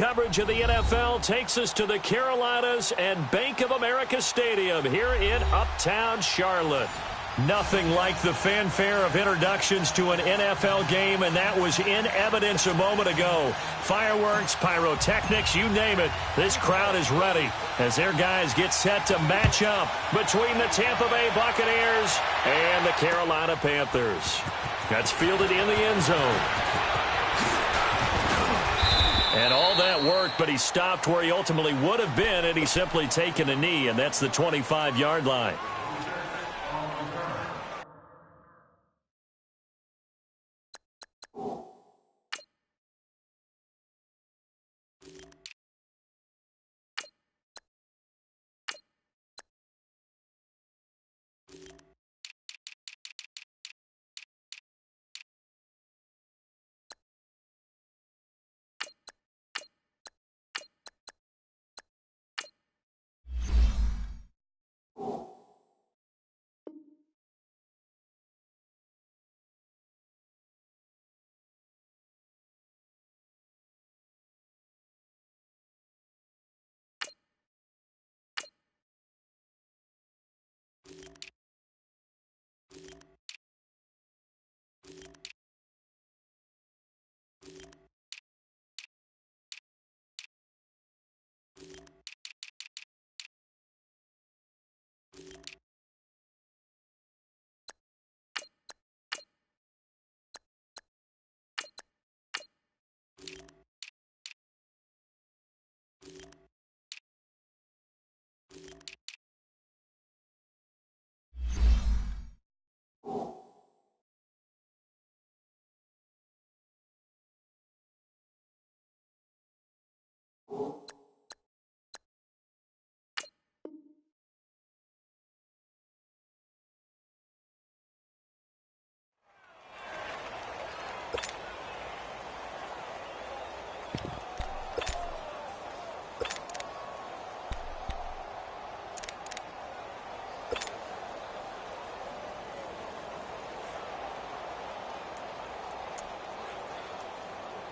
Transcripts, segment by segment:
coverage of the NFL takes us to the Carolinas and Bank of America Stadium here in Uptown Charlotte. Nothing like the fanfare of introductions to an NFL game, and that was in evidence a moment ago. Fireworks, pyrotechnics, you name it. This crowd is ready as their guys get set to match up between the Tampa Bay Buccaneers and the Carolina Panthers. That's fielded in the end zone. And all that worked, but he stopped where he ultimately would have been had he simply taken a knee, and that's the 25-yard line.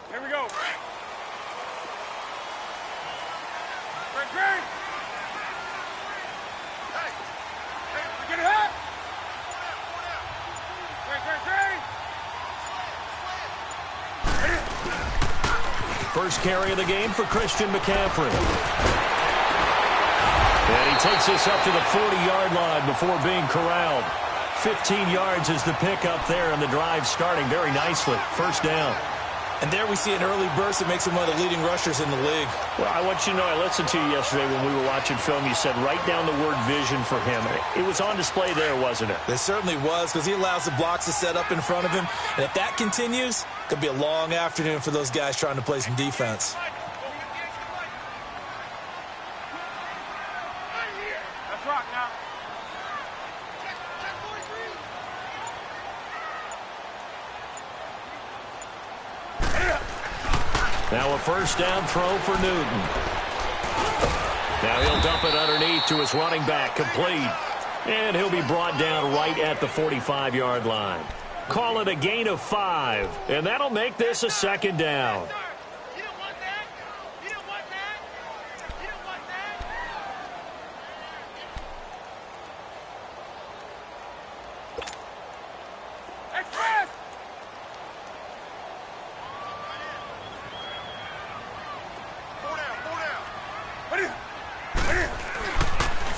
Here we go. Great. Hey, get it up. Great. First carry of the game for Christian McCaffrey. And he takes this up to the 40-yard line before being corralled. 15 yards is the pickup there, and the drive starting very nicely. First down. And there we see an early burst that makes him one of the leading rushers in the league. Well, I want you to know, I listened to you yesterday when we were watching film. You said write down the word vision for him. It was on display there, wasn't it? It certainly was, because he allows the blocks to set up in front of him. And if that continues, it could be a long afternoon for those guys trying to play some defense. Let's rock now. Now a first down throw for Newton. Now he'll dump it underneath to his running back, complete. And he'll be brought down right at the 45-yard line. Call it a gain of 5, and that'll make this a second down.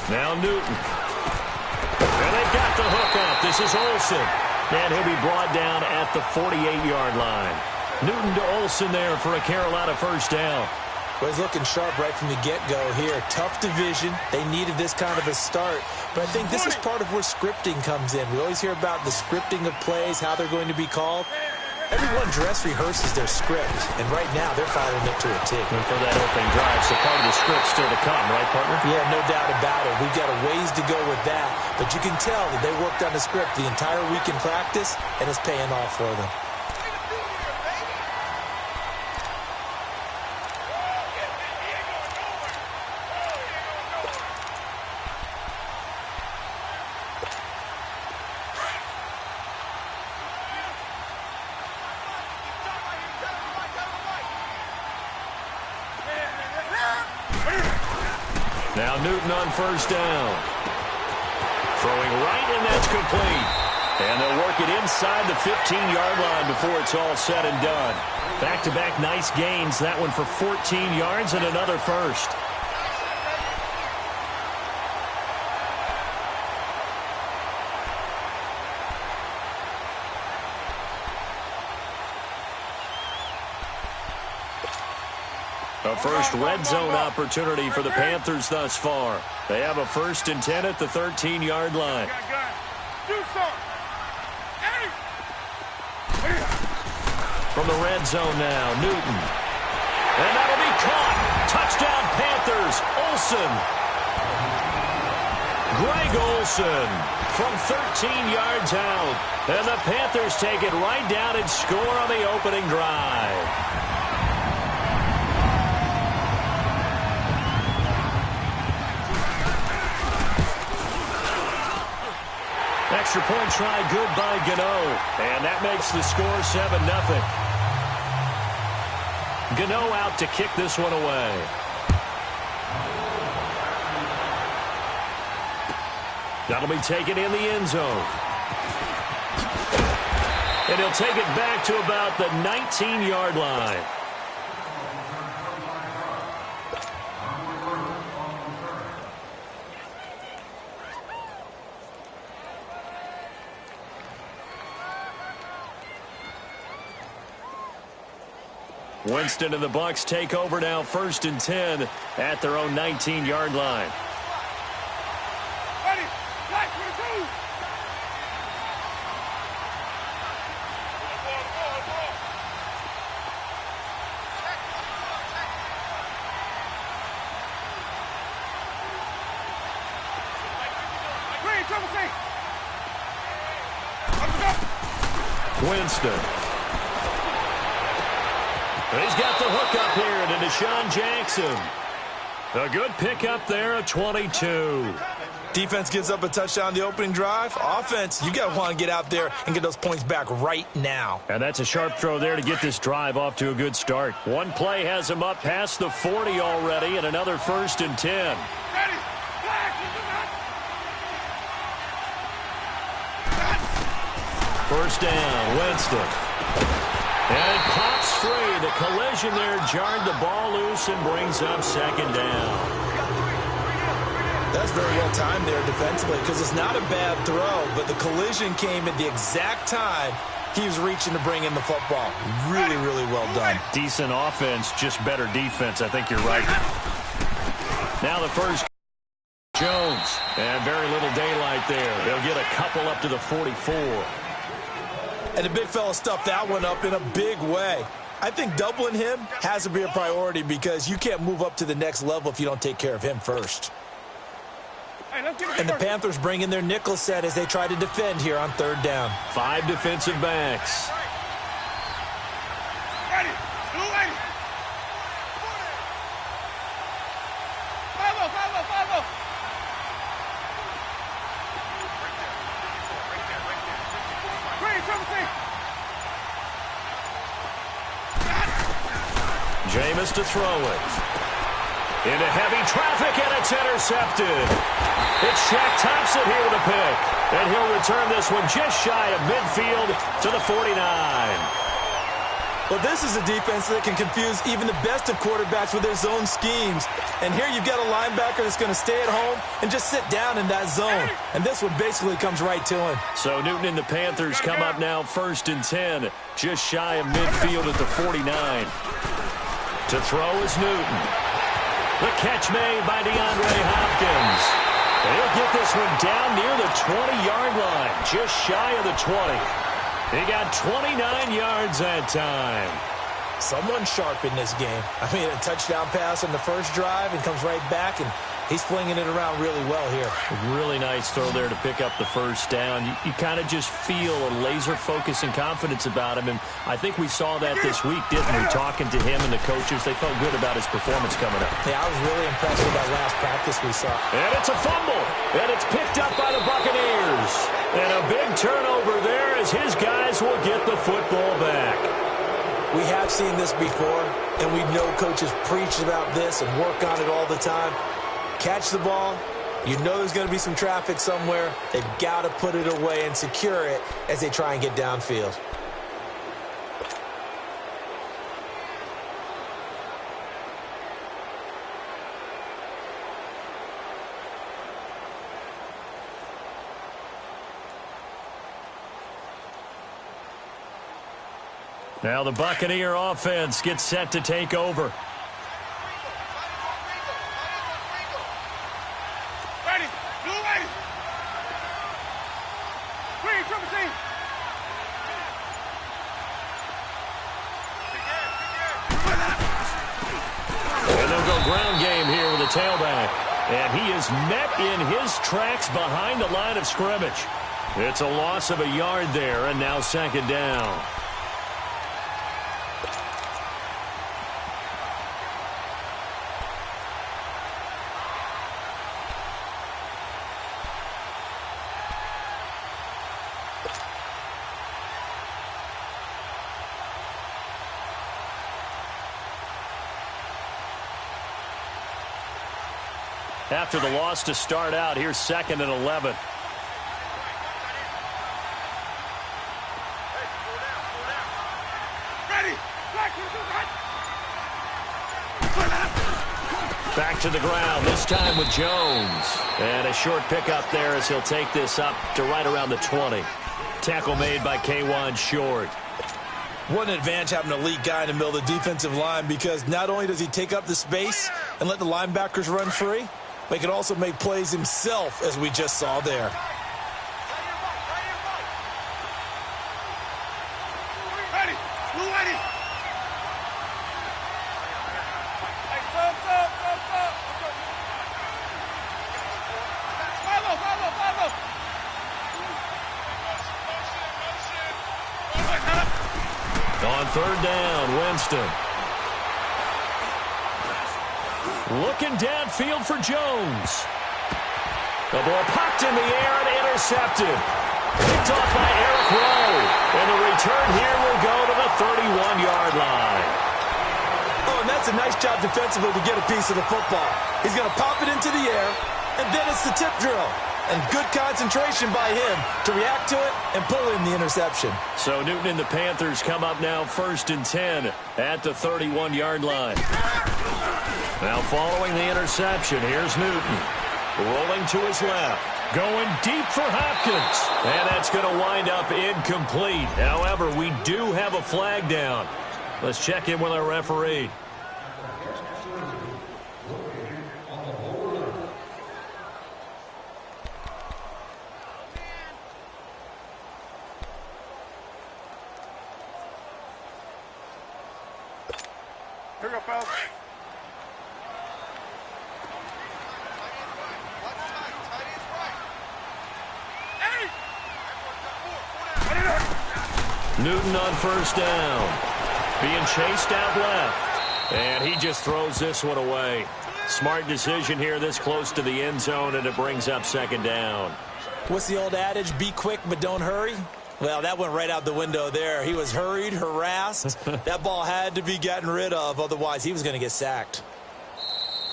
Now Newton. And they've got the hook up. This is Olsen. And he'll be brought down at the 48-yard line. Newton to Olsen there for a Carolina first down. Well, he's looking sharp right from the get-go here. Tough division. They needed this kind of a start. But I think this is part of where scripting comes in. We always hear about the scripting of plays, how they're going to be called. Everyone dress rehearses their script, and right now they're following it to a tick. And for that opening drive, so part of the script still to come, right, partner? Yeah, no doubt about it. We've got a ways to go with that, but you can tell that they worked on the script the entire week in practice, and it's paying off for them. Now Newton on first down. Throwing right, and that's complete. And they'll work it inside the 15-yard line before it's all said and done. Back-to-back nice gains. That one for 14 yards and another first. A first red zone opportunity for the Panthers thus far. They have a 1st and 10 at the 13-yard line. From the red zone now, Newton. And that'll be caught. Touchdown, Panthers. Olsen. Greg Olsen from 13 yards out. And the Panthers take it right down and score on the opening drive. Extra point try good by Gano. And that makes the score 7-0. Gano out to kick this one away. That'll be taken in the end zone. And he'll take it back to about the 19-yard line. Winston and the Bucs take over now, 1st and 10 at their own 19-yard line. Ready? Black 22. Green, trouble safe. Winston. He's got the hook up here to Deshaun Jackson. A good pickup there at 22. Defense gives up a touchdown the opening drive. Offense, you got to want to get out there and get those points back right now. And that's a sharp throw there to get this drive off to a good start. One play has him up past the 40 already, and another 1st and 10. Ready? Black. First down, Winston. And it pops free. The collision there jarred the ball loose and brings up 2nd down. That's very well timed there defensively because it's not a bad throw, but the collision came at the exact time he was reaching to bring in the football. Really, really well done. Decent offense, just better defense. I think you're right. Now the first, Jones. And very little daylight there. They'll get a couple up to the 44. And the big fella stuffed that one up in a big way. I think doubling him has to be a priority because you can't move up to the next level if you don't take care of him first. And the Panthers bring in their nickel set as they try to defend here on 3rd down. 5 defensive backs. Ready? Blue ready. 5-0. Green, trouble safe. Jameis to throw it. Into heavy traffic, and it's intercepted. It's Shaq Thompson here with a pick. And he'll return this one just shy of midfield to the 49. Well, this is a defense that can confuse even the best of quarterbacks with their zone schemes. And here you've got a linebacker that's going to stay at home and just sit down in that zone. And this one basically comes right to him. So Newton and the Panthers come up now 1st and 10, just shy of midfield at the 49. To throw is Newton. The catch made by DeAndre Hopkins. He'll get this one down near the 20-yard line, just shy of the 20. He got 29 yards that time. Someone sharp in this game. I mean, a touchdown pass on the first drive and comes right back, and he's flinging it around really well here. Really nice throw there to pick up the first down. You kind of just feel a laser focus and confidence about him, and I think we saw that this week, didn't we? Talking to him and the coaches, they felt good about his performance coming up. Yeah, I was really impressed with that last practice we saw. And it's a fumble, and it's picked up by the Buccaneers. And a big turnover there as his guys will get the football back. We have seen this before, and we know coaches preach about this and work on it all the time. catch the ball, you know there's going to be some traffic somewhere. They've got to put it away and secure it as they try and get downfield. Now the Buccaneer offense gets set to take over. Ready. Blue ready. Green, triple C. And they'll go ground game here with a tailback. And he is met in his tracks behind the line of scrimmage. It's a loss of a yard there, and now second down. After the loss to start out, here's 2nd and 11. Ready. Back to the ground, this time with Jones. And a short pickup there as he'll take this up to right around the 20. Tackle made by K'Wan Short. What an advantage having an elite guy in the middle of the defensive line, because not only does he take up the space and let the linebackers run free, but he can also make plays himself, as we just saw there. Ready. Blue ready. Hey, stop. Follow. On 3rd down, Winston. Looking downfield for Jones. The ball popped in the air and intercepted. Picked off by Eric Rowe. And the return here will go to the 31-yard line. Oh, and that's a nice job defensively to get a piece of the football. He's going to pop it into the air, and then it's the tip drill. And good concentration by him to react to it and pull in the interception. So Newton and the Panthers come up now 1st and 10 at the 31-yard line. Now following the interception, here's Newton. Rolling to his left. Going deep for Hopkins. And that's going to wind up incomplete. However, we do have a flag down. Let's check in with our referee. Here we go, fellas. Newton on 1st down. Being chased out left. And he just throws this one away. Smart decision here this close to the end zone, and it brings up 2nd down. What's the old adage? Be quick, but don't hurry. Well, that went right out the window there. He was hurried, harassed. That ball had to be gotten rid of, otherwise he was going to get sacked.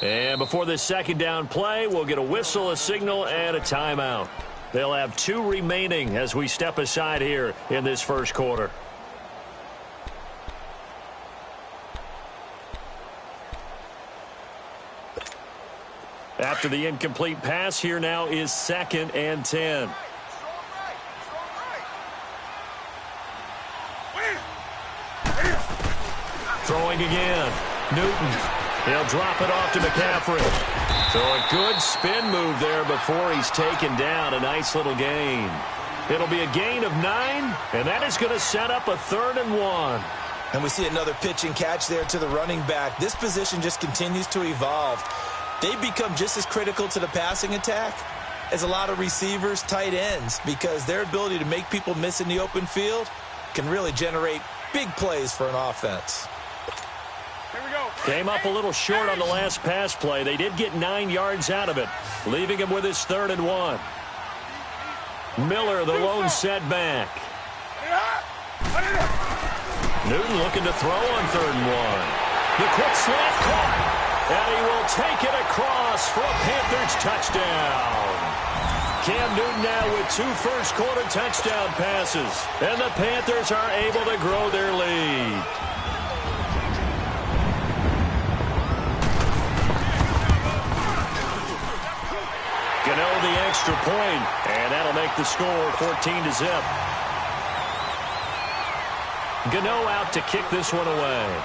And before this 2nd down play, we'll get a whistle, a signal, and a timeout. They'll have 2 remaining as we step aside here in this 1st quarter. After the incomplete pass, here now is 2nd and 10. Throwing again. Newton. He'll drop it off to McCaffrey. So a good spin move there before he's taken down. A nice little gain. It'll be a gain of 9, and that is going to set up a 3rd and 1. And we see another pitch and catch there to the running back. This position just continues to evolve. They become just as critical to the passing attack as a lot of receivers, tight ends, because their ability to make people miss in the open field can really generate big plays for an offense. Here we go. Came up a little short on the last pass play. They did get 9 yards out of it, leaving him with his 3rd and 1. Miller, the lone setback. Newton looking to throw on 3rd and 1. The quick slant caught. And he will take it across for a Panthers touchdown. Cam Newton now with 2 first-quarter touchdown passes. And the Panthers are able to grow their lead. Gano the extra point, and that'll make the score 14-0. Gano out to kick this one away.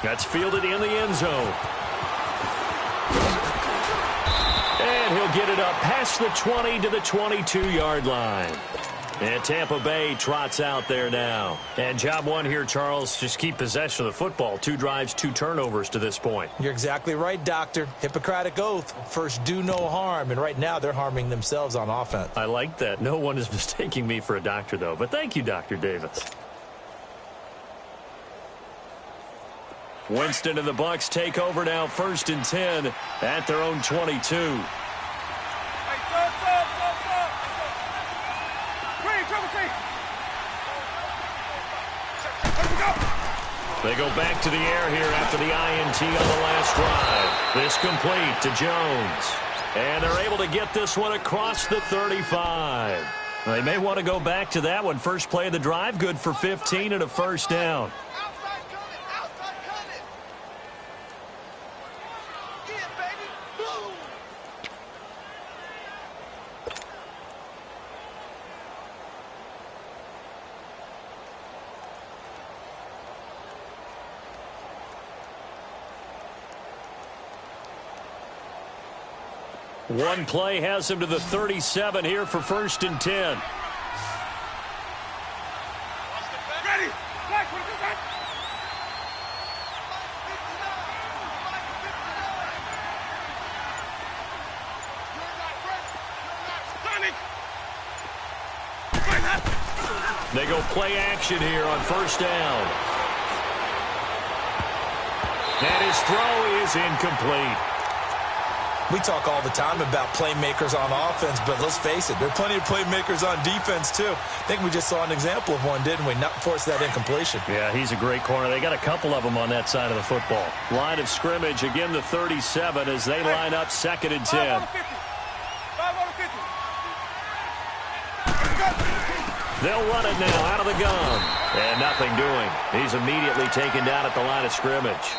That's fielded in the end zone. And he'll get it up past the 20 to the 22-yard line. And Tampa Bay trots out there now. And job one here, Charles, just keep possession of the football. 2 drives, 2 turnovers to this point. You're exactly right, Doctor. Hippocratic oath. First, do no harm. And right now, they're harming themselves on offense. I like that. No one is mistaking me for a doctor, though. But thank you, Dr. Davis. Winston and the Bucs take over now, 1st and 10 at their own 22. They go back to the air here after the INT on the last drive. This complete to Jones. And they're able to get this one across the 35. They may want to go back to that one. First play of the drive, good for 15 and a first down. One play has him to the 37 here for 1st and 10. Ready. They go play action here on 1st down. And his throw is incomplete. We talk all the time about playmakers on offense, but let's face it, there are plenty of playmakers on defense, too. I think we just saw an example of one, didn't we? Not force that incompletion. Yeah, he's a great corner. They got a couple of them on that side of the football. Line of scrimmage, again, the 37 as they line up 2nd and 10. 5 on 50. They'll run it now out of the gun. And nothing doing. He's immediately taken down at the line of scrimmage.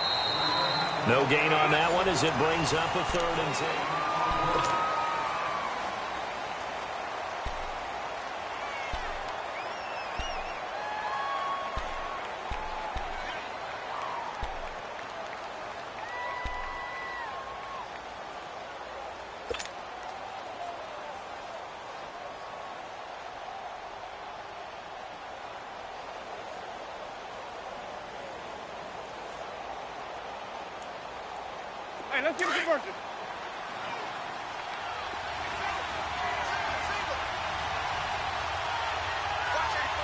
No gain on that one as it brings up a 3rd and 10. Hey, let's get a conversion.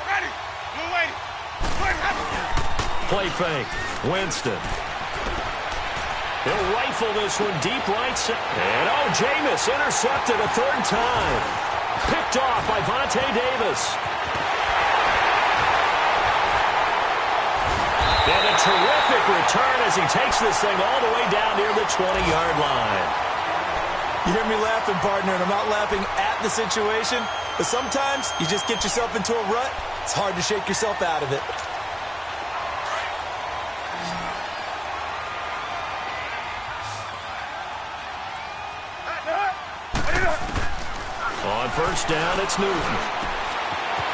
Ready. Blue lady. Play fake. Winston. He'll rifle this one deep right side. And Jameis intercepted a 3rd time. Picked off by Vontae Davis. And a terrific return as he takes this thing all the way down near the 20-yard line. You hear me laughing, partner, and I'm not laughing at the situation, but sometimes you just get yourself into a rut. It's hard to shake yourself out of it. On 1st down, it's Newton.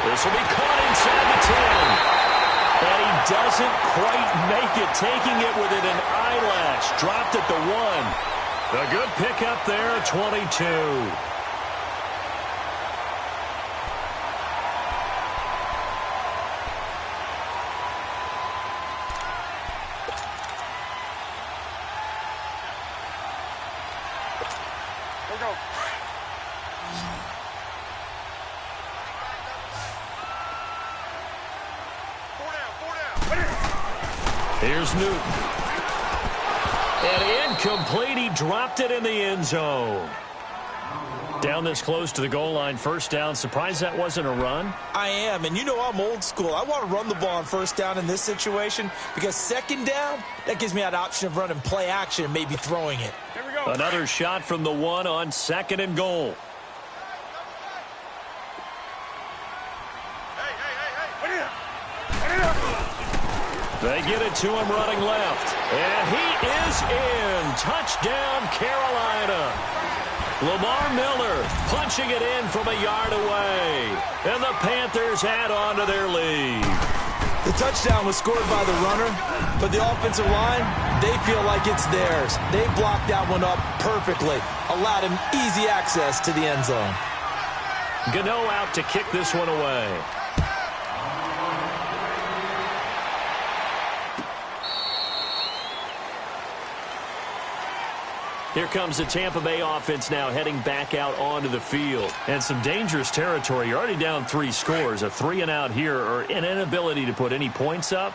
This will be caught inside the 10. And he doesn't quite make it, taking it within an eyelash. Dropped at the 1. A good pickup there, 22. Here we go. Here's Newton. And incomplete. He dropped it in the end zone. Down this close to the goal line, first down. Surprised that wasn't a run? I am, and you know I'm old school. I want to run the ball on first down in this situation because second down, that gives me that option of running play action and maybe throwing it. Here we go. Another shot from the 1 on 2nd and goal. They get it to him running left. And he is in. Touchdown, Carolina. Lamar Miller punching it in from a yard away. And the Panthers add on to their lead. The touchdown was scored by the runner, but the offensive line, they feel like it's theirs. They blocked that one up perfectly. Allowed him easy access to the end zone. Gano out to kick this one away. Here comes the Tampa Bay offense now heading back out onto the field. And some dangerous territory. You're already down 3 scores. A 3-and-out here or an inability to put any points up.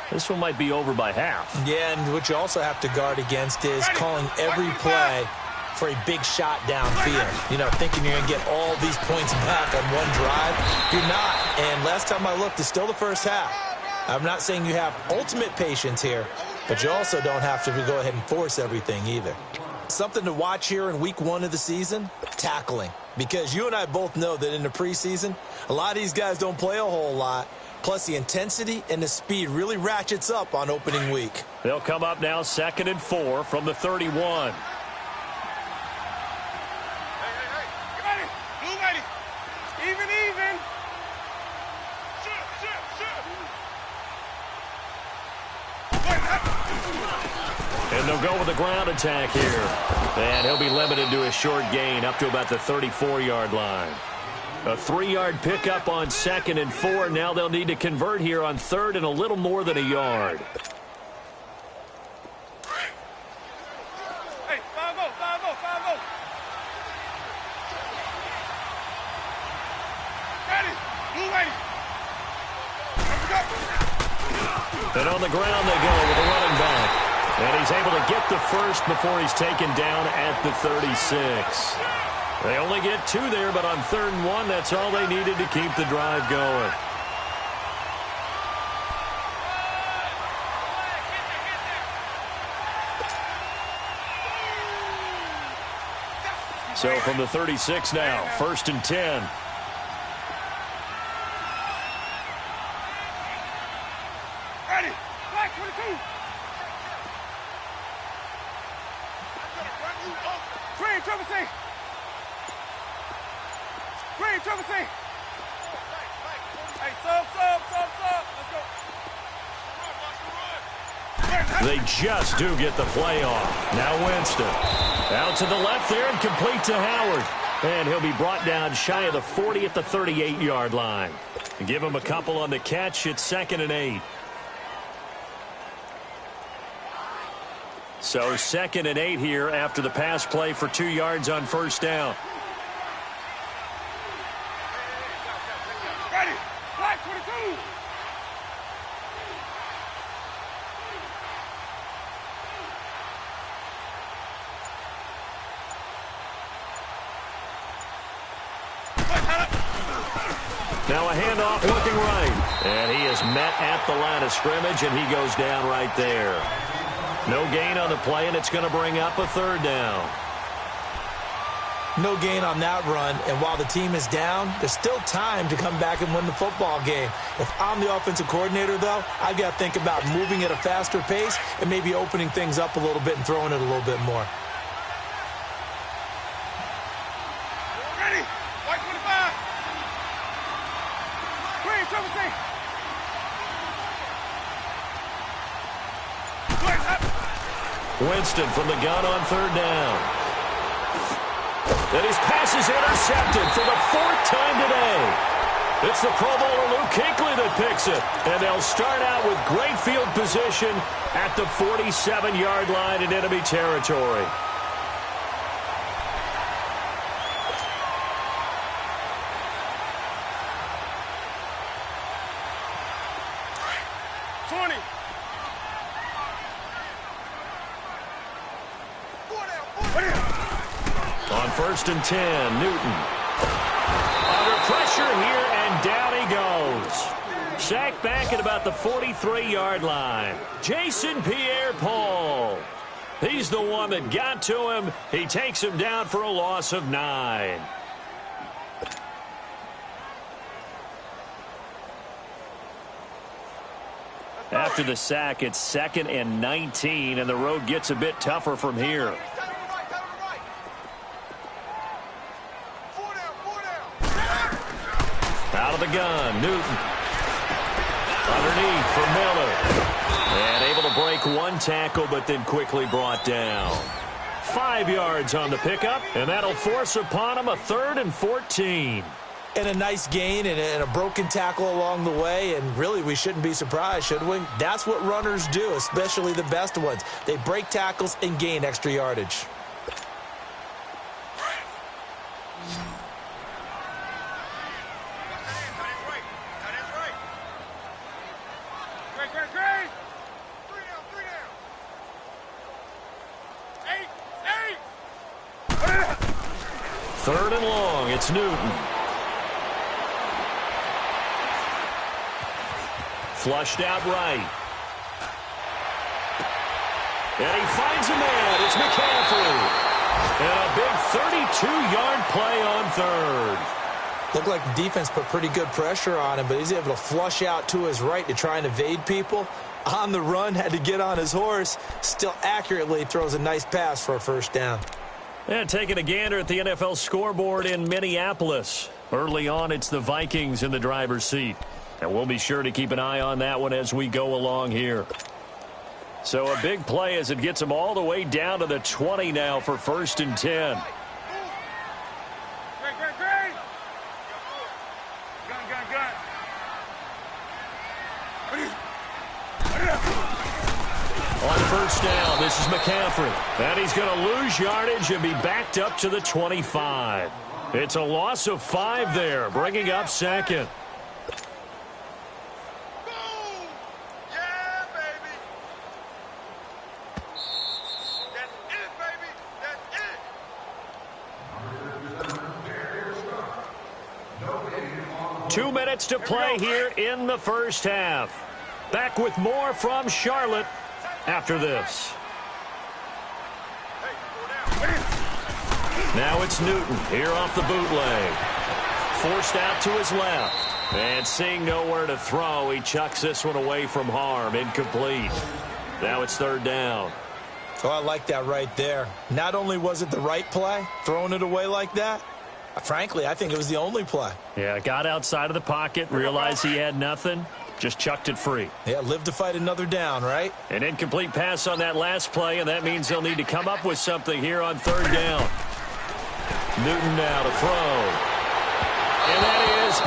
This one might be over by half. Yeah, and what you also have to guard against is calling every play for a big shot downfield. You know, thinking you're going to get all these points back on one drive. You're not. And last time I looked, it's still the first half. I'm not saying you have ultimate patience here, but you also don't have to go ahead and force everything either. Something to watch here in week 1 of the season, tackling. Because you and I both know that in the preseason, a lot of these guys don't play a whole lot. Plus, the intensity and the speed really ratchets up on opening week. They'll come up now 2nd and 4 from the 31. And they'll go with a ground attack here. And he'll be limited to a short gain up to about the 34-yard line. A 3-yard pickup on 2nd and 4. Now they'll need to convert here on 3rd and a little more than a yard. Hey, 5-0, 5-0, 5-0. Ready, blue lady. And on the ground they go with a running back. And he's able to get the first before he's taken down at the 36. They only get 2 there, but on 3rd and 1, that's all they needed to keep the drive going. So from the 36 now, 1st and 10. Ready, flag 22. Green, Trevor C. Green, Trevor C. Hey, sub. Let's go. They just do get the play off. Now Winston. Out to the left there and complete to Howard. And he'll be brought down shy of the 40 at the 38-yard line. Give him a couple on the catch. It's 2nd and 8. So 2nd and 8 here after the pass play for 2 yards on first down. Ready, flag 22. Now a handoff looking right. And he is met at the line of scrimmage, and he goes down right there. No gain on the play, and it's going to bring up a 3rd down. No gain on that run, and while the team is down, there's still time to come back and win the football game. If I'm the offensive coordinator, though, I've got to think about moving at a faster pace and maybe opening things up a little bit and throwing it a little bit more. Ready, white 25. Green, Trevor C. Winston from the gun on 3rd down. And his pass is intercepted for the 4th time today. It's the Pro Bowler Luke Kuechly that picks it. And they'll start out with great field position at the 47-yard line in enemy territory. 1st and 10. Newton. Under pressure here, and down he goes. Sacked back at about the 43-yard line. Jason Pierre-Paul. He's the one that got to him. He takes him down for a loss of 9. After the sack, it's 2nd and 19, and the road gets a bit tougher from here. Out of the gun, Newton. Underneath for Miller. And able to break one tackle, but then quickly brought down. 5 yards on the pickup, and that'll force upon him a 3rd and 14. And a nice gain and a broken tackle along the way, and really we shouldn't be surprised, should we? That's what runners do, especially the best ones. They break tackles and gain extra yardage. Great. 3rd and long, it's Newton. Flushed out right. And he finds a man. It's McCaffrey. And a big 32-yard play on 3rd. Looked like the defense put pretty good pressure on him, but he's able to flush out to his right to try and evade people. On the run, had to get on his horse. Still accurately throws a nice pass for a 1st down. And taking a gander at the NFL scoreboard in Minneapolis. Early on, it's the Vikings in the driver's seat. And we'll be sure to keep an eye on that one as we go along here. So a big play as it gets them all the way down to the 20 now for 1st and 10. Great. Gun. On 1st down, this is McCaffrey. And he's going to lose yardage and be backed up to the 25. It's a loss of 5 there, bringing up 2nd. Two minutes to play here in the 1st half. Back with more from Charlotte after this. Now it's Newton here off the bootleg. Forced out to his left. And seeing nowhere to throw, he chucks this one away from harm. Incomplete. Now it's 3rd down. Oh, I like that right there. Not only was it the right play, throwing it away like that, frankly, I think it was the only play. Yeah, got outside of the pocket, realized he had nothing, just chucked it free. Yeah, live to fight another down, right? An incomplete pass on that last play, and that means they'll need to come up with something here on 3rd down. Newton now to throw. And that is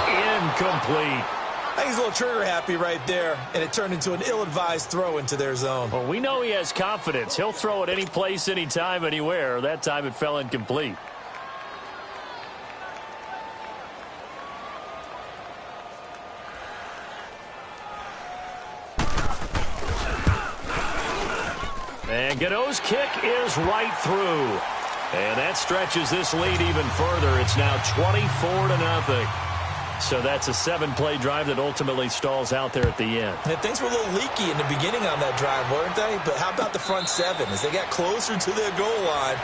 incomplete. I think he's a little trigger happy right there, and it turned into an ill-advised throw into their zone. Well, we know he has confidence. He'll throw it any place, anytime, anywhere. That time it fell incomplete. And Godot's kick is right through. And that stretches this lead even further. It's now 24-0. So that's a 7-play drive that ultimately stalls out there at the end. And things were a little leaky in the beginning on that drive, weren't they? But how about the front 7? As they got closer to their goal line,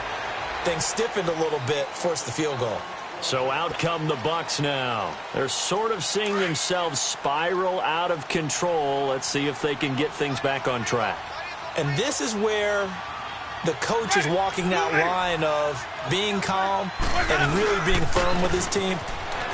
things stiffened a little bit, forced the field goal. So out come the Bucs now. They're sort of seeing themselves spiral out of control. Let's see if they can get things back on track. And this is where the coach is walking that line of being calm and really being firm with his team.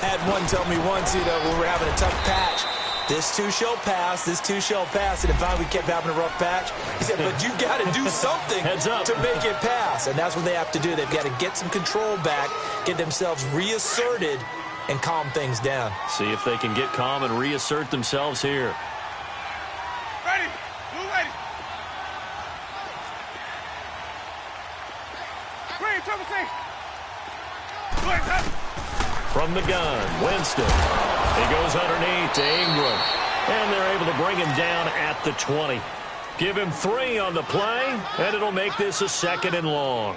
Had one tell me once, when we were having a tough patch, this too shall pass, this too shall pass, and finally we kept having a rough patch. He said, but you got to do something to make it pass, and that's what they have to do. They've got to get some control back, get themselves reasserted, and calm things down. See if they can get calm and reassert themselves here. Ready. Blue ready. Green, trouble safe. From the gun, Winston. He goes underneath to Ingram. And they're able to bring him down at the 20. Give him 3 on the play, and it'll make this a 2nd and long.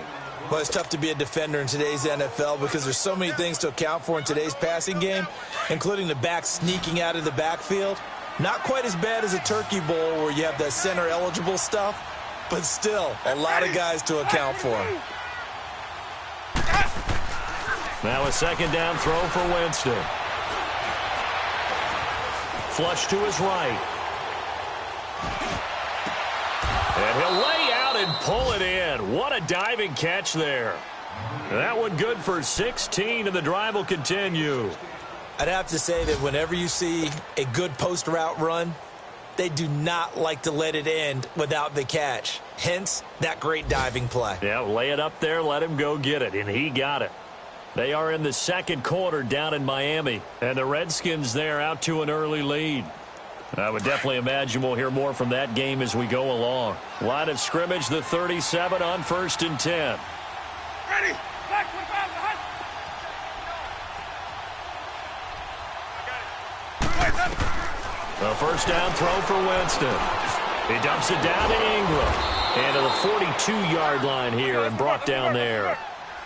Well, it's tough to be a defender in today's NFL because there's so many things to account for in today's passing game, including the back sneaking out of the backfield. Not quite as bad as a turkey bowl where you have the center-eligible stuff, but still a lot of guys to account for. Now a second down throw for Winston. Flush to his right. And he'll lay out and pull it in. What a diving catch there. That one good for 16, and the drive will continue. I'd have to say that whenever you see a good post route run, they do not like to let it end without the catch. Hence, that great diving play. Yeah, lay it up there, let him go get it, and he got it. They are in the second quarter down in Miami, and the Redskins there out to an early lead. I would definitely imagine we'll hear more from that game as we go along. Line of scrimmage, the 37 on 1st and 10. Ready. Black 25 behind. A first down throw for Winston. He dumps it down to Ingram. And to the 42-yard line here and brought down there.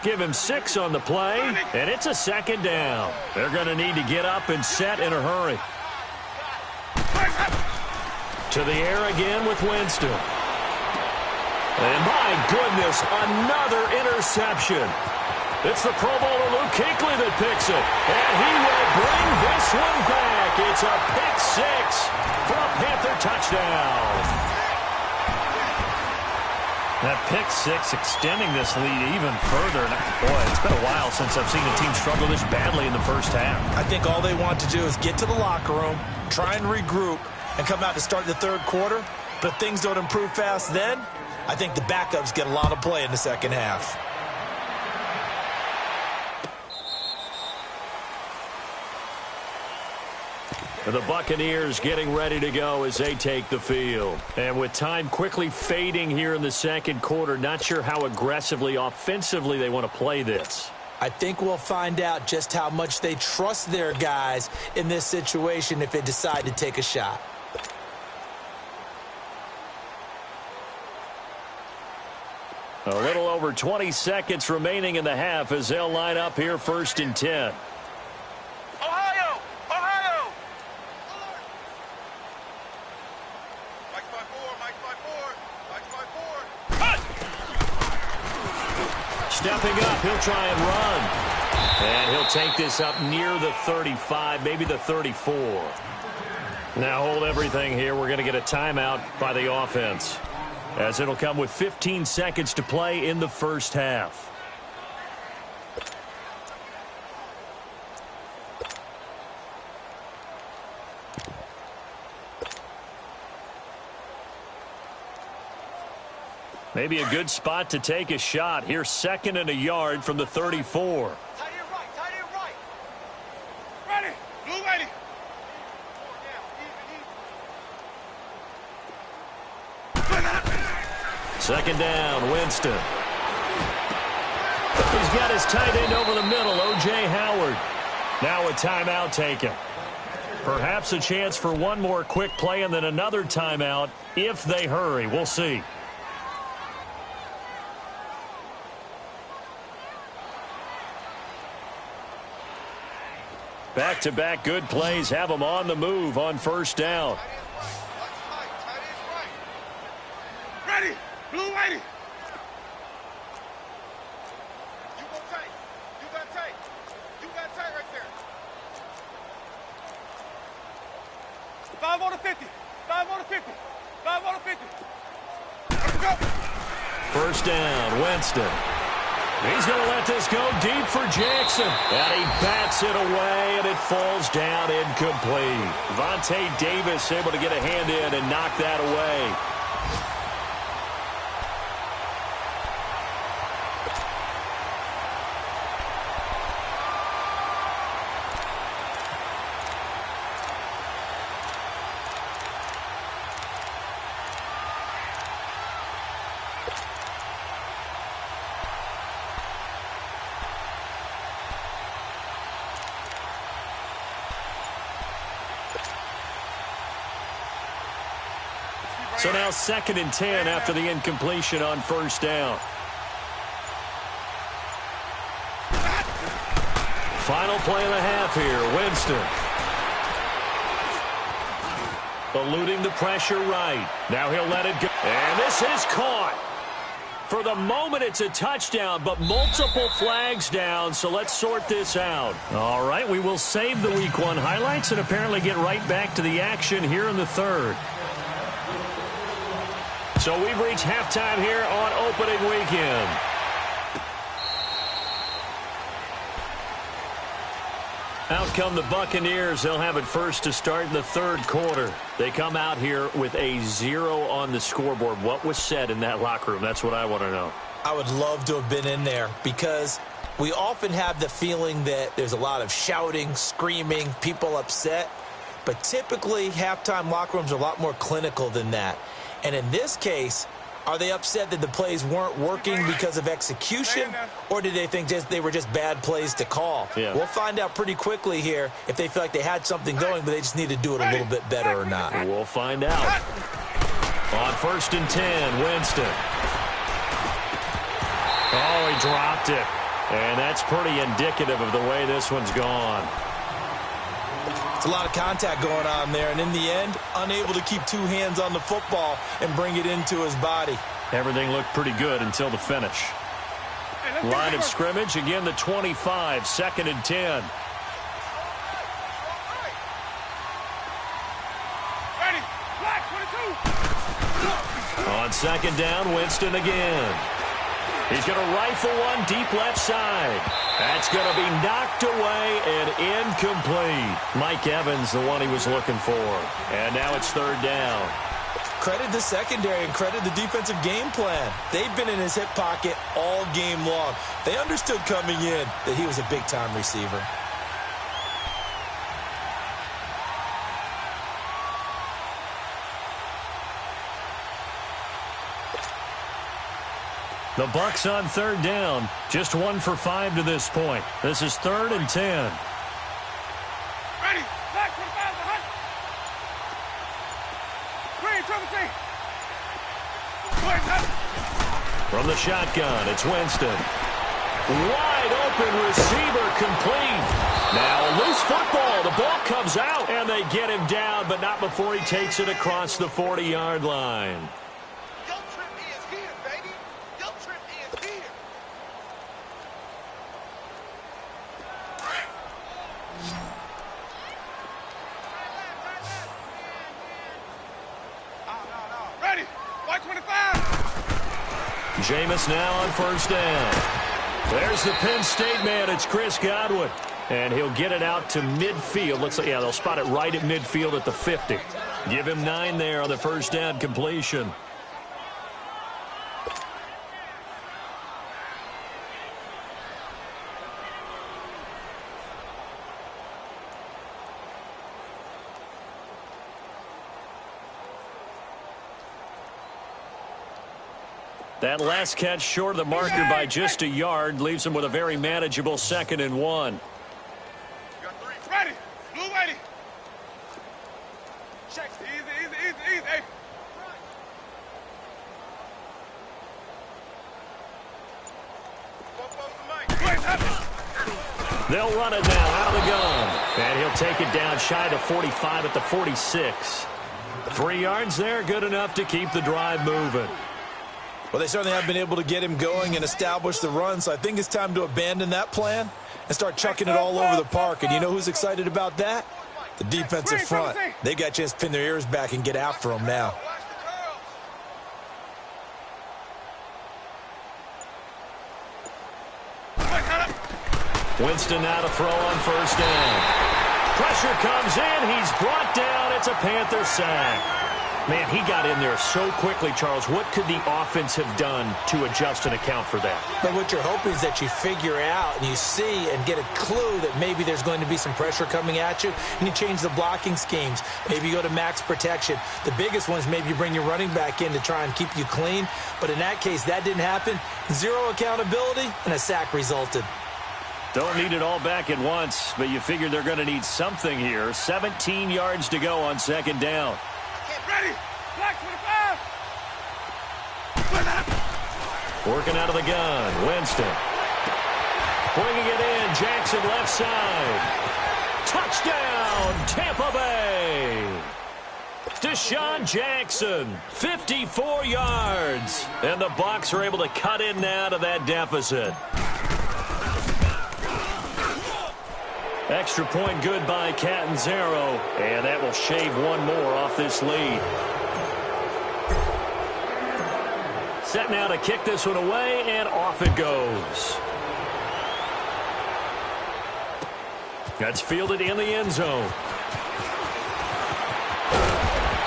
Give him 6 on the play, and it's a second down. They're going to need to get up and set in a hurry. To the air again with Winston. And my goodness, another interception. It's the Pro Bowler Luke Kuechly that picks it. And he will bring this one back. It's a pick 6 for a Panther touchdown. That pick 6 extending this lead even further. Boy, it's been a while since I've seen a team struggle this badly in the first half. I think all they want to do is get to the locker room, try and regroup, and come out to start the third quarter. But if things don't improve fast then, I think the backups get a lot of play in the second half. The Buccaneers getting ready to go as they take the field. And with time quickly fading here in the second quarter, not sure how aggressively, offensively they want to play this. I think we'll find out just how much they trust their guys in this situation if they decide to take a shot. A little over 20 seconds remaining in the half as they'll line up here 1st and 10. Ohio! Ohio! Mike 5-4, Mike 5-4, Mike 5-4. Stepping up, he'll try and run. And he'll take this up near the 35, maybe the 34. Now hold everything here. We're going to get a timeout by the offense, as it'll come with 15 seconds to play in the first half. Maybe a good spot to take a shot. Here, 2nd and a yard from the 34. Tight end right, tight end right. Ready, blue lady. Second down, Winston. He's got his tight end over the middle, O.J. Howard. Now a timeout taken. Perhaps a chance for one more quick play and then another timeout if they hurry. We'll see. Back-to-back good plays have them on the move on first down. Ready, blue lady. You go tight. You got tight. You got tight right there. 5 on the 50. 5 on the 50. 5 on the 50. Let's go. First down, Winston. He's going to let this go deep for Jackson. And he bats it away, and it falls down incomplete. Vontae Davis able to get a hand in and knock that away. So now 2nd and 10 after the incompletion on first down. Final play of the half here. Winston. Eluding the pressure right. Now he'll let it go. And this is caught. For the moment, it's a touchdown, but multiple flags down, so let's sort this out. All right, we will save the Week 1 highlights and apparently get right back to the action here in the third. So we've reached halftime here on opening weekend. Out come the Buccaneers. They'll have it first to start in the third quarter. They come out here with a 0 on the scoreboard. What was said in that locker room? That's what I want to know. I would love to have been in there because we often have the feeling that there's a lot of shouting, screaming, people upset. But typically, halftime locker rooms are a lot more clinical than that. And in this case, are they upset that the plays weren't working because of execution, or did they think they were just bad plays to call? Yeah. We'll find out pretty quickly here if they feel like they had something going, but they just need to do it a little bit better or not. We'll find out. On 1st and 10, Winston. Oh, he dropped it. And that's pretty indicative of the way this one's gone. It's a lot of contact going on there, and in the end, unable to keep two hands on the football and bring it into his body. Everything looked pretty good until the finish. Line of scrimmage, again the 25, 2nd and 10. Ready, black 22. On 2nd down, Winston again. He's going to rifle one deep left side. That's going to be knocked away and incomplete. Mike Evans, the one he was looking for. And now it's 3rd down. Credit the secondary and credit the defensive game plan. They've been in his hip pocket all game long. They understood coming in that he was a big-time receiver. The Bucs on 3rd down. Just 1 for 5 to this point. This is 3rd and 10. Ready, black 25, the hunt. Green, triple C. From the shotgun, it's Winston. Wide open receiver complete. Now a loose football. The ball comes out, and they get him down, but not before he takes it across the 40-yard line. Jameis now on 1st down. There's the Penn State man. It's Chris Godwin. And he'll get it out to midfield. Looks like, yeah, they'll spot it right at midfield at the 50. Give him 9 there on the 1st down completion. That last catch short of the marker by just a yard leaves him with a very manageable 2nd and 1. Ready, blue ready. Check, easy. Hey. They'll run it now out of the gun. And he'll take it down shy of 45 at the 46. 3 yards there, good enough to keep the drive moving. Well, they certainly have been able to get him going and establish the run, so I think it's time to abandon that plan and start chucking it all over the park. And you know who's excited about that? The defensive front. They got a chance to pin their ears back and get after him now. Winston now to throw on 1st down. Pressure comes in. He's brought down. It's a Panther sack. Man, he got in there so quickly, Charles. What could the offense have done to adjust and account for that? But what you're hoping is that you figure out and you see and get a clue that maybe there's going to be some pressure coming at you, and you change the blocking schemes. Maybe you go to max protection. The biggest one is maybe you bring your running back in to try and keep you clean. But in that case, that didn't happen. 0 accountability, and a sack resulted. Don't need it all back at once, but you figure they're going to need something here. 17 yards to go on 2nd down. Ready, black 25. Working out of the gun, Winston. Bringing it in, Jackson left side. Touchdown, Tampa Bay. Deshaun Jackson, 54 yards. And the Bucs are able to cut in now to that deficit. Extra point good by Catanzaro. And that will shave one more off this lead. Set now to kick this one away, and off it goes. That's fielded in the end zone.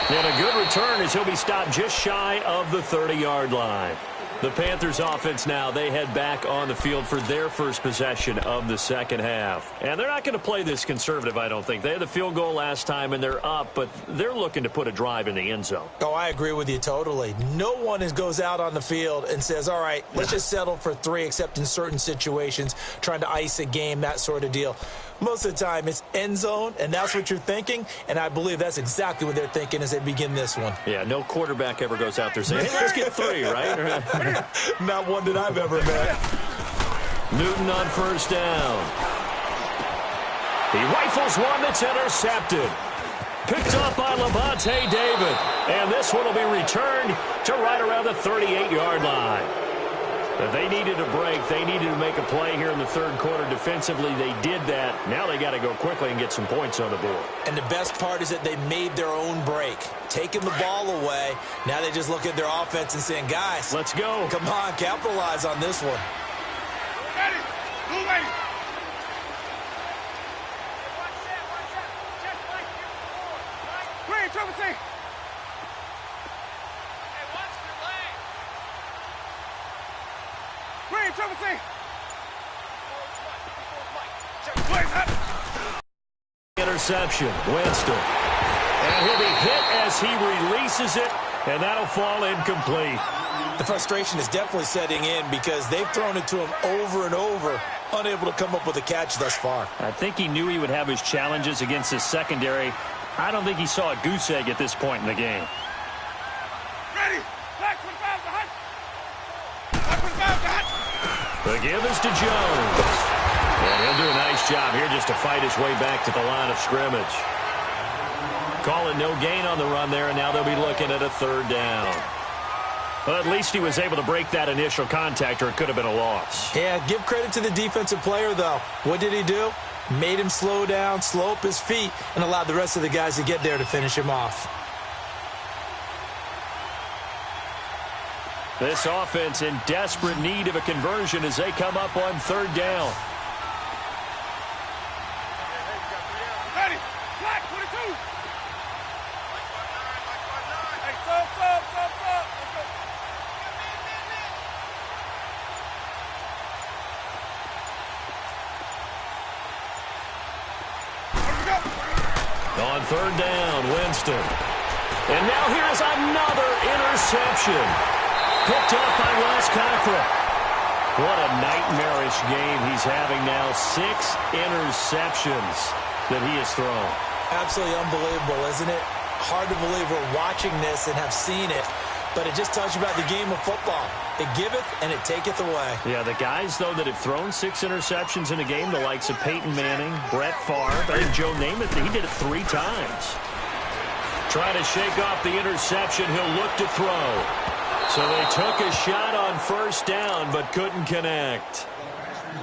And a good return as he'll be stopped just shy of the 30-yard line. The Panthers offense now, they head back on the field for their first possession of the second half. And they're not going to play this conservative, I don't think. They had the field goal last time, and they're up, but they're looking to put a drive in the end zone. Oh, I agree with you totally. No one goes out on the field and says, all right, let's just settle for 3, except in certain situations, trying to ice a game, that sort of deal. Most of the time, it's end zone, and that's what you're thinking, and I believe that's exactly what they're thinking as they begin this one. Yeah, no quarterback ever goes out there saying, hey, let's get 3, right? Not one that I've ever met. Newton on first down. He rifles one that's intercepted. Picked off by Levante David. And this one will be returned to right around the 38-yard line. If they needed a break, they needed to make a play here in the third quarter. Defensively, they did that. Now they got to go quickly and get some points on the board. And the best part is that they made their own break. Taking the ball away. Now they just look at their offense and saying, guys, let's go. Come on, capitalize on this one. Ready. Move ready. Green, Trevor, say. Green, Trevor, say. Interception, Winston. And he'll be hit as he releases it, and that'll fall incomplete. The frustration is definitely setting in because they've thrown it to him over and over, unable to come up with a catch thus far. I think he knew he would have his challenges against his secondary. I don't think he saw a goose egg at this point in the game. Ready. Black 25 behind. Black 25 behind. The give is to Jones. And he'll do a nice job here just to fight his way back to the line of scrimmage. Call it no gain on the run there, and now they'll be looking at a third down. Well, at least he was able to break that initial contact, or it could have been a loss. Yeah, give credit to the defensive player, though. What did he do? Made him slow down, slow up his feet, and allowed the rest of the guys to get there to finish him off. This offense in desperate need of a conversion as they come up on third down. Ready. Black 22. Hey, sub. Let's go. On third down, Winston. And now here's another interception. Picked up by Wes Cockrell. What a nightmarish game he's having now. 6 interceptions that he has thrown. Absolutely unbelievable, isn't it? Hard to believe we're watching this and have seen it, but it just tells you about the game of football. It giveth and it taketh away. Yeah, the guys, though, that have thrown 6 interceptions in a game, the likes of Peyton Manning, Brett Favre, I think Joe Namath, he did it 3 times. Trying to shake off the interception, he'll look to throw. So they took a shot on first down, but couldn't connect.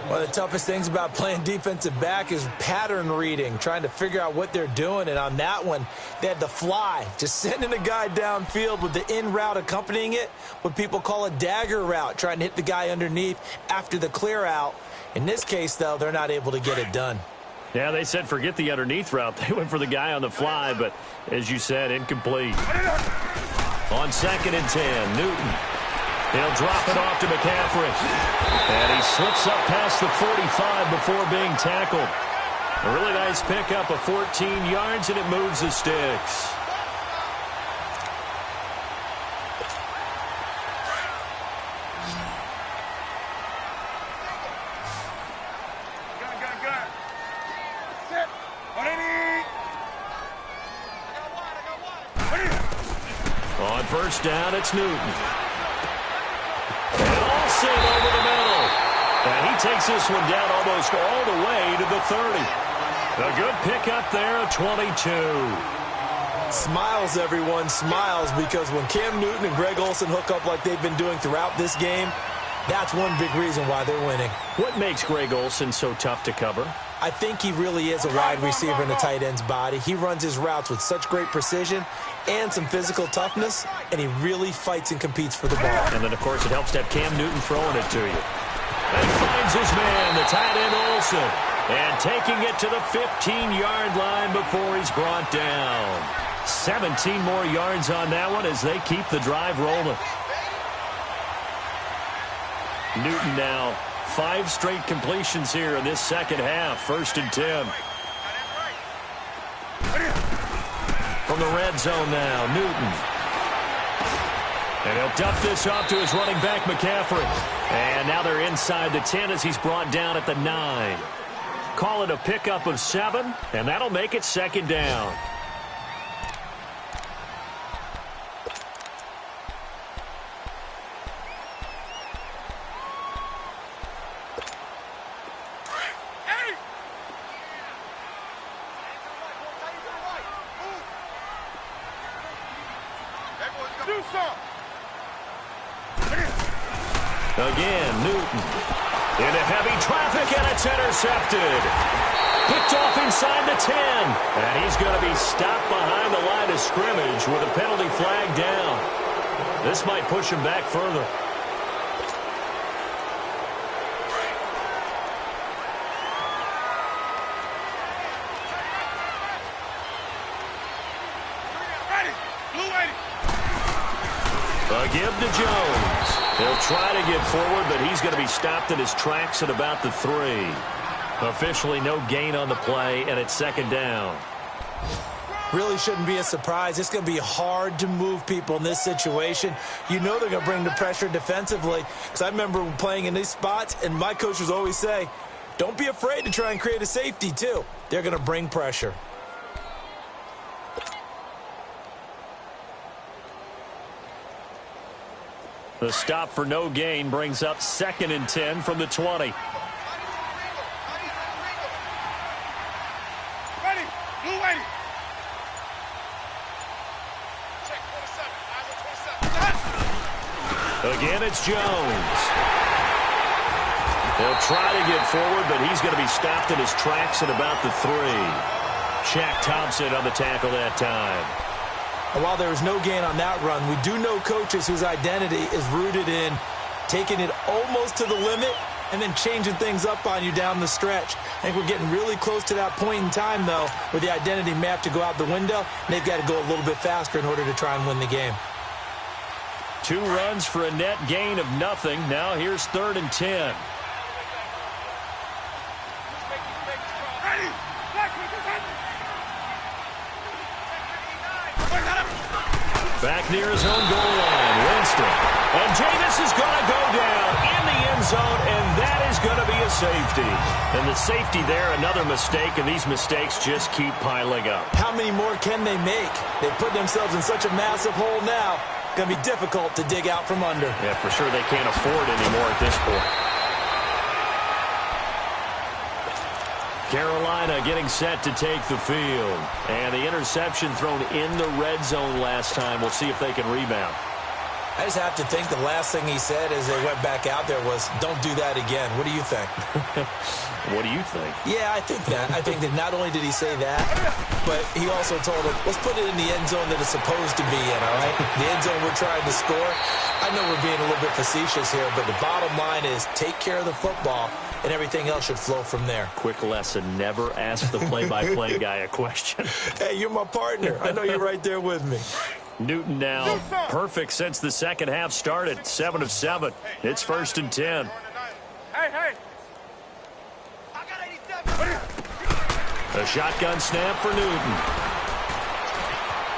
One of the toughest things about playing defensive back is pattern reading, trying to figure out what they're doing. And on that one, they had the fly, just sending a guy downfield with the in route accompanying it, what people call a dagger route, trying to hit the guy underneath after the clear out. In this case, though, they're not able to get it done. Yeah, they said forget the underneath route. They went for the guy on the fly, but as you said, incomplete. On 2nd and 10, Newton. He'll drop it off to McCaffrey. And he slips up past the 45 before being tackled. A really nice pickup of 14 yards, and it moves the sticks. Gun. Set. Ready. On first down, it's Newton. And Olsen over the middle. And he takes this one down almost all the way to the 30. A good pickup there, a 22. Smiles, everyone, smiles, because when Cam Newton and Greg Olsen hook up like they've been doing throughout this game, that's one big reason why they're winning. What makes Greg Olsen so tough to cover? I think he really is a wide receiver in a tight end's body. He runs his routes with such great precision and some physical toughness, and he really fights and competes for the ball. And then, of course, it helps to have Cam Newton throwing it to you. And finds his man, the tight end Olsen, and taking it to the 15-yard line before he's brought down. 17 more yards on that one as they keep the drive rolling. Newton now 5 straight completions here in this second half. 1st and 10. From the red zone now, Newton. And he'll dump this off to his running back, McCaffrey. And now they're inside the 10 as he's brought down at the 9. Call it a pickup of 7, and that'll make it 2nd down. Again, Newton into heavy traffic, and it's intercepted. Picked off inside the 10. And he's going to be stopped behind the line of scrimmage with a penalty flag down. This might push him back further. A give to Jones. He'll try to get forward, but he's going to be stopped in his tracks at about the 3. Officially no gain on the play, and it's 2nd down. Really shouldn't be a surprise. It's going to be hard to move people in this situation. You know they're going to bring the pressure defensively. Because I remember playing in these spots, and my coaches always say, don't be afraid to try and create a safety, too. They're going to bring pressure. The stop for no gain brings up 2nd and 10 from the 20. Ready, blue ready. Again, it's Jones. He'll try to get forward, but he's going to be stopped in his tracks at about the 3. Shaq Thompson on the tackle that time. And while there was no gain on that run, we do know coaches whose identity is rooted in taking it almost to the limit and then changing things up on you down the stretch. I think we're getting really close to that point in time, though, where the identity map to go out the window, and they've got to go a little bit faster in order to try and win the game. 2 runs for a net gain of nothing. Now here's 3rd and 10. Back near his own goal line, Winston. And Jameis is going to go down in the end zone, and that is going to be a safety. And the safety there, another mistake, and these mistakes just keep piling up. How many more can they make? They put themselves in such a massive hole now. Going to be difficult to dig out from under. Yeah, for sure they can't afford anymore at this point. Carolina getting set to take the field. And the interception thrown in the red zone last time. We'll see if they can rebound. I just have to think the last thing he said as they went back out there was, don't do that again. What do you think? What do you think? Yeah, I think that. I think that not only did he say that, but he also told him, let's put it in the end zone that it's supposed to be in, all right? The end zone we're trying to score. I know we're being a little bit facetious here, but the bottom line is take care of the football, and everything else should flow from there. Quick lesson, never ask the play-by-play guy a question. Hey, you're my partner. I know you're right there with me. Newton now perfect since the second half started. 7 of 7. It's 1st and 10. Hey. A shotgun snap for Newton.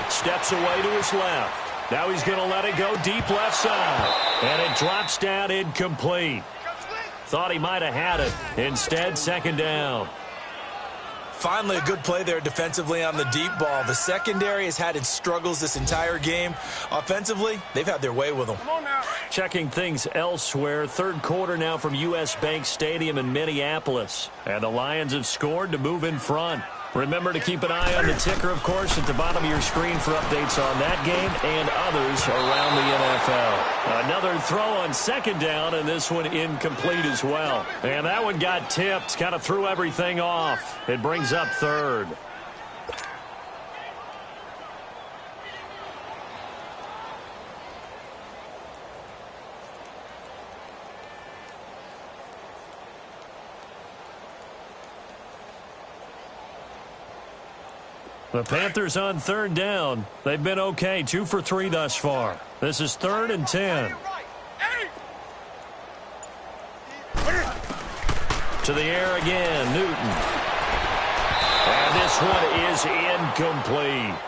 Steps away to his left. Now he's going to let it go deep left side. And it drops down incomplete. Thought he might have had it. Instead, 2nd down. Finally, a good play there defensively on the deep ball. The secondary has had its struggles this entire game. Offensively, they've had their way with them. Come on now. Checking things elsewhere. Third quarter now from U.S. Bank Stadium in Minneapolis. And the Lions have scored to move in front. Remember to keep an eye on the ticker, of course, at the bottom of your screen for updates on that game and others around the NFL. Another throw on second down, and this one incomplete as well. And that one got tipped, kind of threw everything off. It brings up third. The Panthers on third down. They've been okay, 2 for 3 thus far. This is 3rd and 10. To the air again, Newton. And this one is incomplete.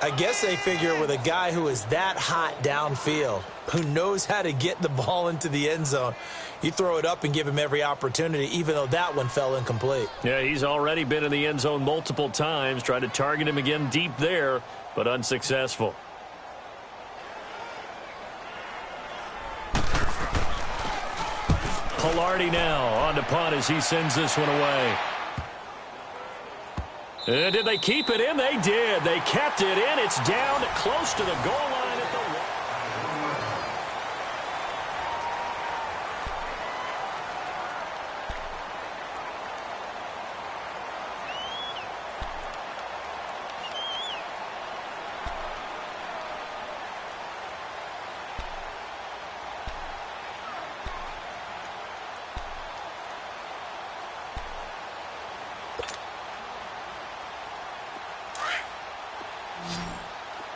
I guess they figure with a guy who is that hot downfield, who knows how to get the ball into the end zone, you throw it up and give him every opportunity, even though that one fell incomplete. Yeah, he's already been in the end zone multiple times, tried to target him again deep there, but unsuccessful. Pilardi now on to punt as he sends this one away. And did they keep it in? They did. They kept it in. It's down close to the goal line at the one.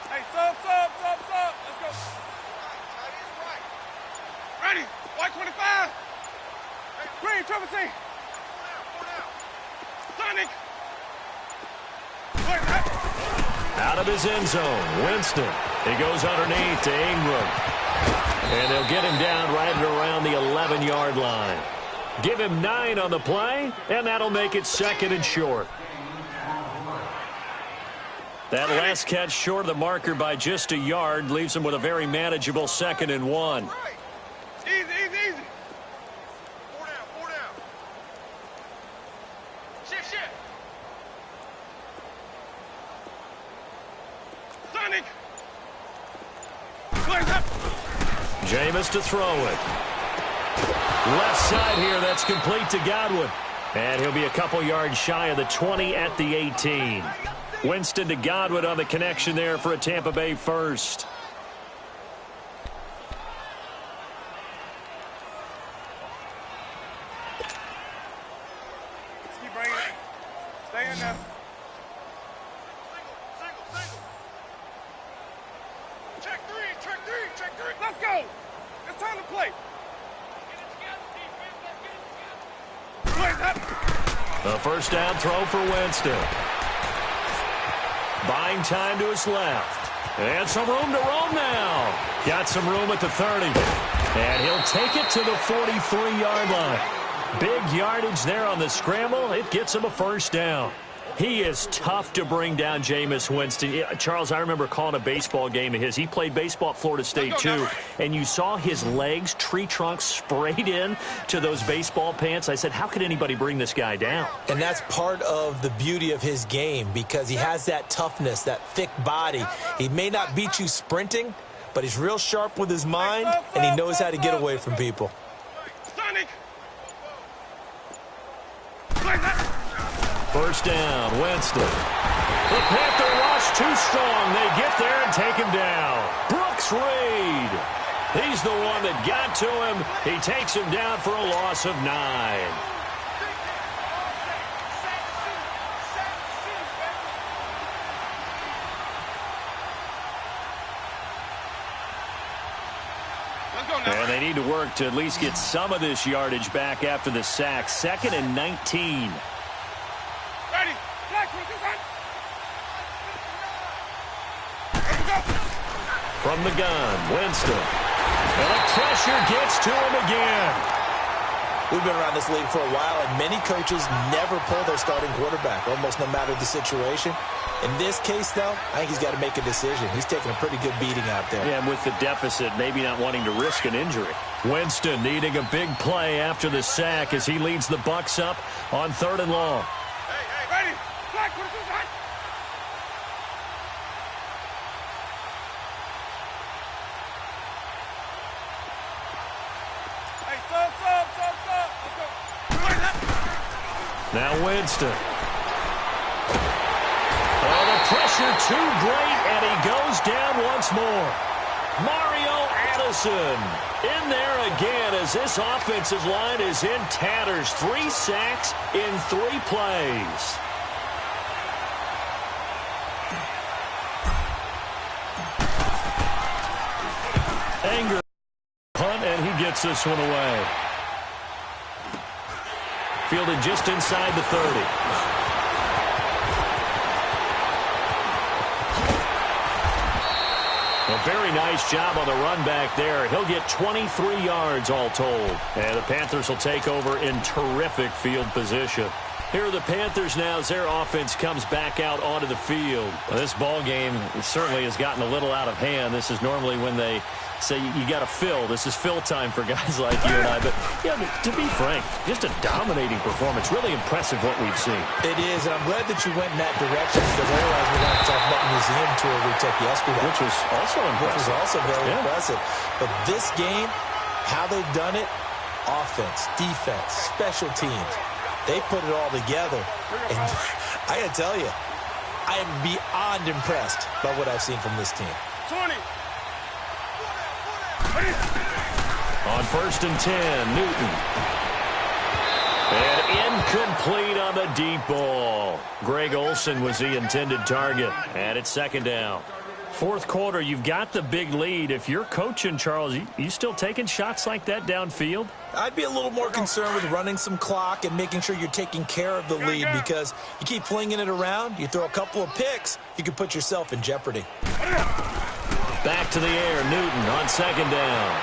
Hey, sub. Let's go. Ready. White 25. Green, triple C. Sonic. Out of his end zone, Winston. He goes underneath to Ingram. And they'll get him down right at around the 11-yard line. Give him 9 on the play, and that'll make it 2nd and short. That last catch short of the marker by just a yard leaves him with a very manageable 2nd and 1. Easy. 4 down. Shift. Sonic. Jameis to throw it. Left side here, that's complete to Godwin. And he'll be a couple yards shy of the 20 at the 18. Winston to Godwin on the connection there for a Tampa Bay first. Let's keep bringing it. Stay in there. Single. Check three. Let's go. It's time to play. A first down throw for Winston. Buying time to his left. And some room to roam now. Got some room at the 30. And he'll take it to the 43-yard line. Big yardage there on the scramble. It gets him a first down. He is tough to bring down, Jameis Winston. Charles, I remember calling a baseball game of his. He played baseball at Florida State, too. And you saw his legs, tree trunks sprayed in to those baseball pants. I said, how could anybody bring this guy down? And that's part of the beauty of his game because he has that toughness, that thick body. He may not beat you sprinting, but he's real sharp with his mind, and he knows how to get away from people. Sonic. First down, Winston. The Panther rush too strong. They get there and take him down. Brooks Reed. He's the one that got to him. He takes him down for a loss of 9. And they need to work to at least get some of this yardage back after the sack. 2nd and 19. Ready. From the gun, Winston. And the pressure gets to him again. We've been around this league for a while, and many coaches never pull their starting quarterback, almost no matter the situation. In this case, though, I think he's got to make a decision. He's taking a pretty good beating out there. Yeah, and with the deficit, maybe not wanting to risk an injury. Winston needing a big play after the sack as he leads the Bucs up on 3rd and long. Hey, ready? Black, what is this? Hey, sub. Now Winston. Oh, the pressure too great, and he goes down once more. Mario Addison in there again as this offensive line is in tatters. 3 sacks in 3 plays. Anger punt, and he gets this one away. Fielded just inside the 30. A very nice job on the run back there. He'll get 23 yards all told. And the Panthers will take over in terrific field position. Here are the Panthers now as their offense comes back out onto the field. Well, this ball game certainly has gotten a little out of hand. This is normally when they say you got to fill. This is fill time for guys like you and I. But, yeah, to be frank, just a dominating performance. Really impressive what we've seen. It is, and I'm glad that you went in that direction because otherwise we're going to talk about the museum tour we took yesterday. Which was also impressive. Which was also very impressive. But this game, how they've done it, offense, defense, special teams, they put it all together. And I got to tell you, I am beyond impressed by what I've seen from this team. 20. On 1st and 10, Newton. And incomplete on the deep ball. Greg Olsen was the intended target. And it's 2nd down. 4th quarter, you've got the big lead. If you're coaching, Charles, you still taking shots like that downfield? I'd be a little more concerned with running some clock and making sure you're taking care of the lead because you keep flinging it around, you throw a couple of picks, you can put yourself in jeopardy. Back to the air, Newton on 2nd down.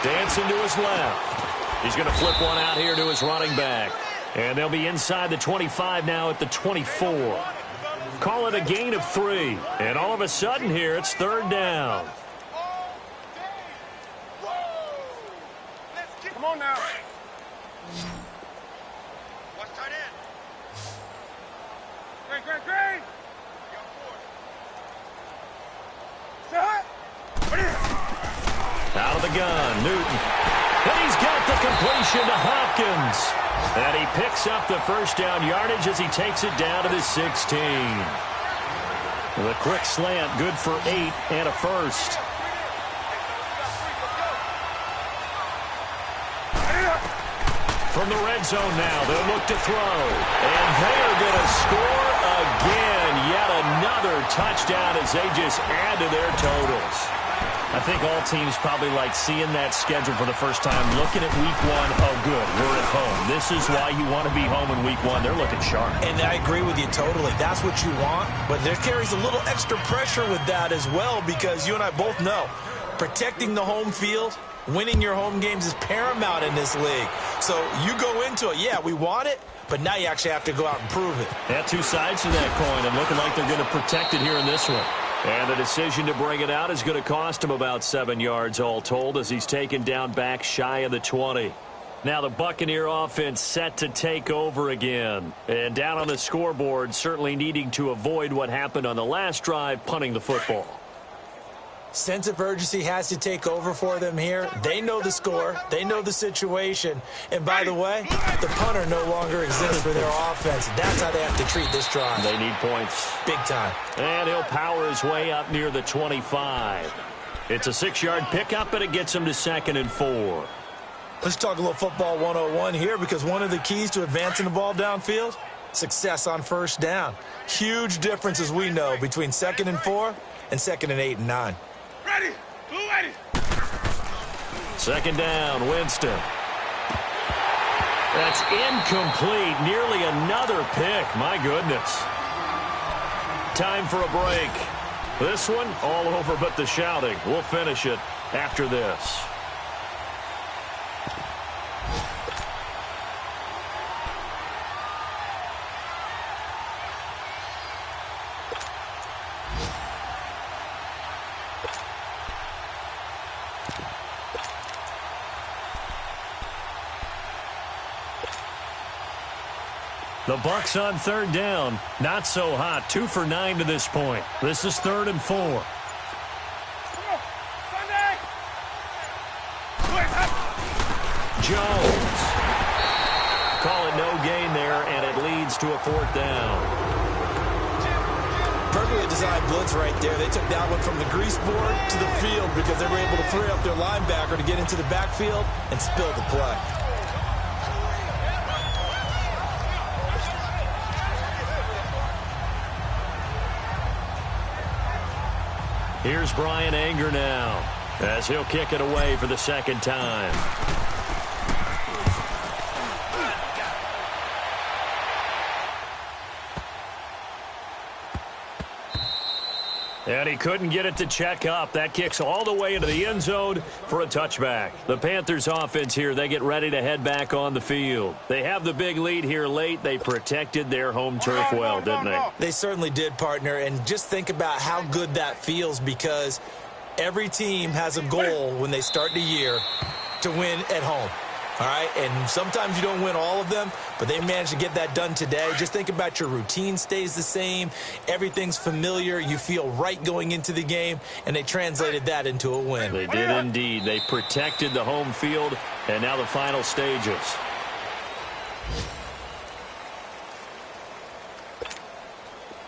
Dancing to his left. He's going to flip one out here to his running back. And they'll be inside the 25 now at the 24. Call it a gain of 3. And all of a sudden here, it's 3rd down. Come on now. Watch tight end. Great. Set. Out of the gun, Newton. And he's got the completion to Hopkins. And he picks up the 1st down yardage as he takes it down to the 16. The quick slant, good for 8 and a 1st. From the red zone now, they'll look to throw. And they're going to score again. Yet another touchdown as they just add to their totals. I think all teams probably like seeing that schedule for the first time, looking at week 1. Oh, good, we're at home. This is why you want to be home in week 1. They're looking sharp. And I agree with you totally. That's what you want. But there carries a little extra pressure with that as well because you and I both know protecting the home field, winning your home games is paramount in this league. So you go into it, yeah, we want it, but now you actually have to go out and prove it. Yeah, 2 sides to that coin, and looking like they're going to protect it here in this one. And the decision to bring it out is going to cost him about 7 yards all told as he's taken down back shy of the 20. Now the Buccaneer offense set to take over again. And down on the scoreboard, certainly needing to avoid what happened on the last drive, punting the football. Sense of urgency has to take over for them here. They know the score. They know the situation. And by the way, the punter no longer exists for their offense. That's how they have to treat this drive. They need points. Big time. And he'll power his way up near the 25. It's a 6-yard pickup, and it gets him to 2nd and 4. Let's talk a little football 101 here because one of the keys to advancing the ball downfield, success on 1st down. Huge difference, as we know, between 2nd and 4 and 2nd and 8 and 9. Ready. Blue ready. 2nd down, Winston. That's incomplete. Nearly another pick. My goodness. Time for a break. This one, all over but the shouting. We'll finish it after this. The Bucs on third down. Not so hot. 2 for 9 to this point. This is 3rd and 4. Jones. Call it no gain there, and it leads to a 4th down. Perfectly designed blitz right there. They took that one from the grease board to the field because they were able to free up their linebacker to get into the backfield and spill the play. Here's Brian Anger now as he'll kick it away for the 2nd time. And he couldn't get it to check up. That kicks all the way into the end zone for a touchback. The Panthers offense here, they get ready to head back on the field. They have the big lead here late. They protected their home turf well, didn't they? They certainly did, partner. And just think about how good that feels, because every team has a goal when they start the year to win at home. All right, and sometimes you don't win all of them, but they managed to get that done today. Just think about your routine stays the same. Everything's familiar. You feel right going into the game, and they translated that into a win. They did indeed. They protected the home field, and now the final stages.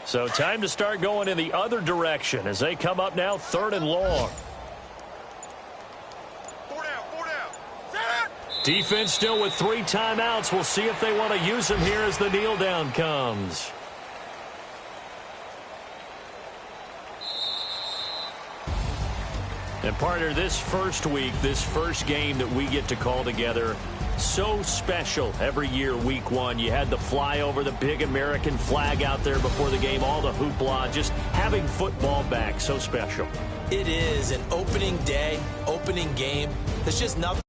So time to start going in the other direction as they come up now 3rd and long. Defense still with 3 timeouts. We'll see if they want to use them here as the kneel down comes. And partner, this first week, this first game that we get to call together, so special every year, week 1. You had the flyover, the big American flag out there before the game, all the hoopla, just having football back, so special. It is an opening day, opening game. There's just nothing.